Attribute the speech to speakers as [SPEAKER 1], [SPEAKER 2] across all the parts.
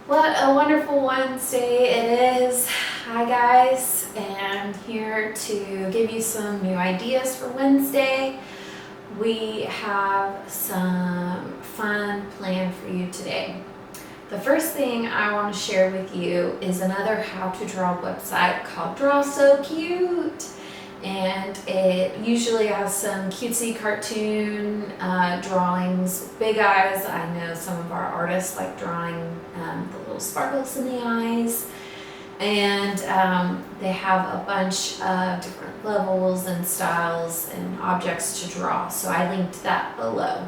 [SPEAKER 1] What a wonderful Wednesday it is. Hi guys, and here to give you some new ideas for Wednesday. We have some fun planned for you today. The first thing I want to share with you is another how to draw website called Draw So Cute. And it usually has some cutesy cartoon drawings, big eyes. I know some of our artists like drawing the little sparkles in the eyes. And they have a bunch of different levels and styles and objects to draw. So I linked that below.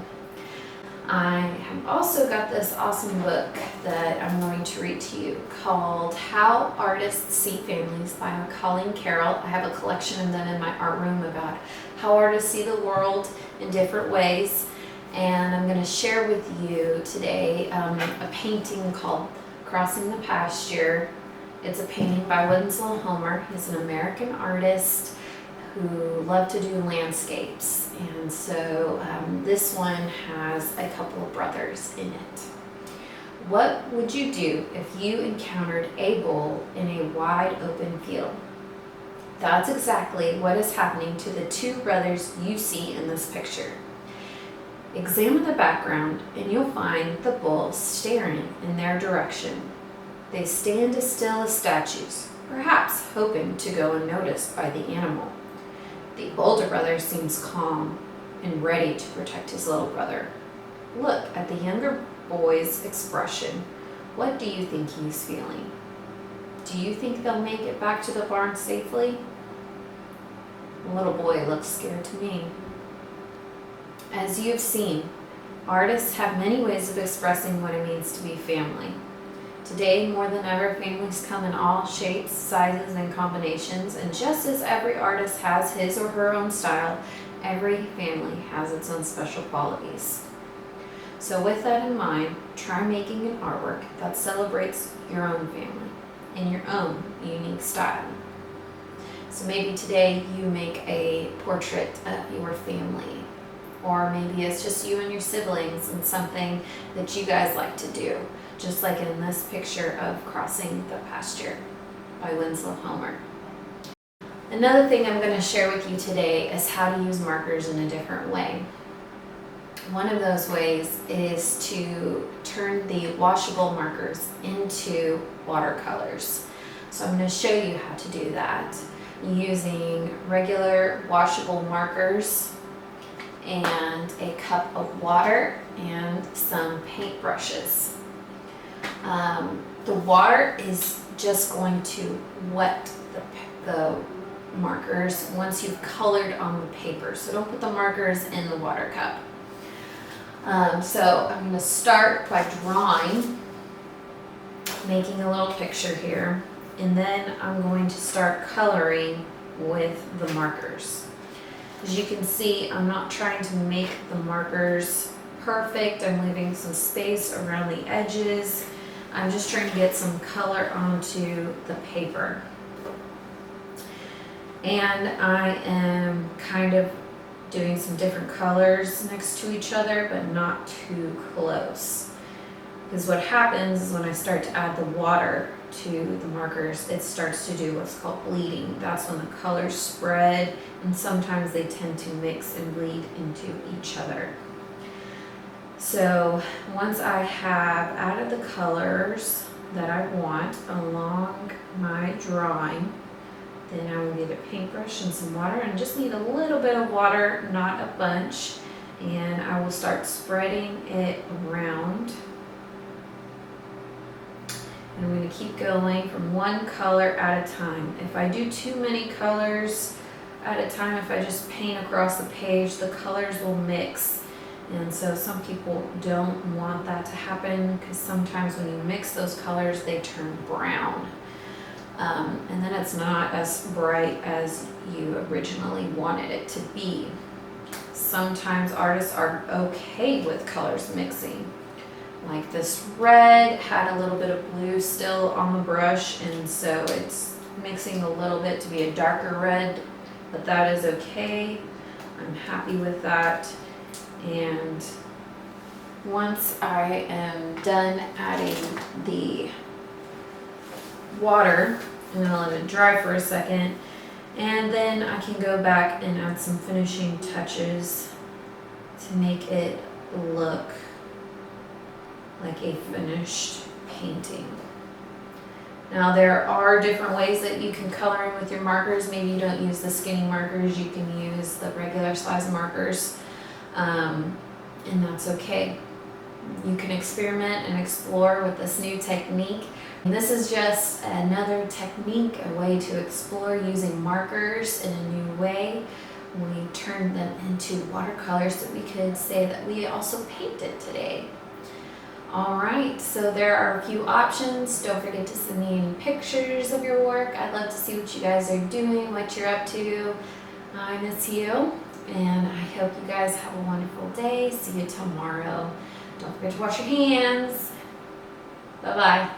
[SPEAKER 1] I have also got this awesome book that I'm going to read to you called How Artists See Families by Colleen Carroll. I have a collection of them in my art room about how artists see the world in different ways. And I'm going to share with you today a painting called Crossing the Pasture. It's a painting by Winslow Homer. He's an American artist who loved to do landscapes, and so this one has a couple of brothers in it. What would you do if you encountered a bull in a wide open field? That's exactly what is happening to the two brothers you see in this picture. Examine the background and you'll find the bull staring in their direction. They stand as still as statues, perhaps hoping to go unnoticed by the animal. The older brother seems calm and ready to protect his little brother. Look at the younger boy's expression. What do you think he's feeling? Do you think they'll make it back to the barn safely? The little boy looks scared to me. As you've seen, artists have many ways of expressing what it means to be family. Today, more than ever, families come in all shapes, sizes, and combinations, and just as every artist has his or her own style, every family has its own special qualities. So with that in mind, try making an artwork that celebrates your own family in your own unique style. So maybe today you make a portrait of your family, or maybe it's just you and your siblings and something that you guys like to do. Just like in this picture of Crossing the Pasture by Winslow Homer. Another thing I'm going to share with you today is how to use markers in a different way. One of those ways is to turn the washable markers into watercolors. So I'm going to show you how to do that using regular washable markers and a cup of water and some paint brushes. The water is just going to wet the markers once you've colored on the paper. So don't put the markers in the water cup. So I'm going to start by drawing, making a little picture here, and then I'm going to start coloring with the markers. As you can see, I'm not trying to make the markers perfect. I'm leaving some space around the edges. I'm just trying to get some color onto the paper. And I am kind of doing some different colors next to each other, but not too close. Because what happens is when I start to add the water to the markers, it starts to do what's called bleeding. That's when the colors spread, and sometimes they tend to mix and bleed into each other. So once I have added the colors that I want along my drawing, then I will get a paintbrush and some water, and just need a little bit of water, not a bunch, and I will start spreading it around. And I'm going to keep going from one color at a time. If I do too many colors at a time, if I just paint across the page, the colors will mix. And so some people don't want that to happen, because sometimes when you mix those colors, they turn brown. And then it's not as bright as you originally wanted it to be. Sometimes artists are okay with colors mixing. Like this red had a little bit of blue still on the brush, and so it's mixing a little bit to be a darker red, but that is okay. I'm happy with that. And once I am done adding the water, I'm gonna let it dry for a second, and then I can go back and add some finishing touches to make it look like a finished painting. Now there are different ways that you can color in with your markers. Maybe you don't use the skinny markers, you can use the regular size markers, and that's okay. You can experiment and explore with this new technique. This is just another technique, a way to explore using markers in a new way. We turned them into watercolors so we could say that we also painted today. Alright, so there are a few options. Don't forget to send me any pictures of your work. I'd love to see what you guys are doing, what you're up to. I miss you, and I hope you guys have a wonderful day. See you tomorrow. Don't forget to wash your hands. Bye-bye.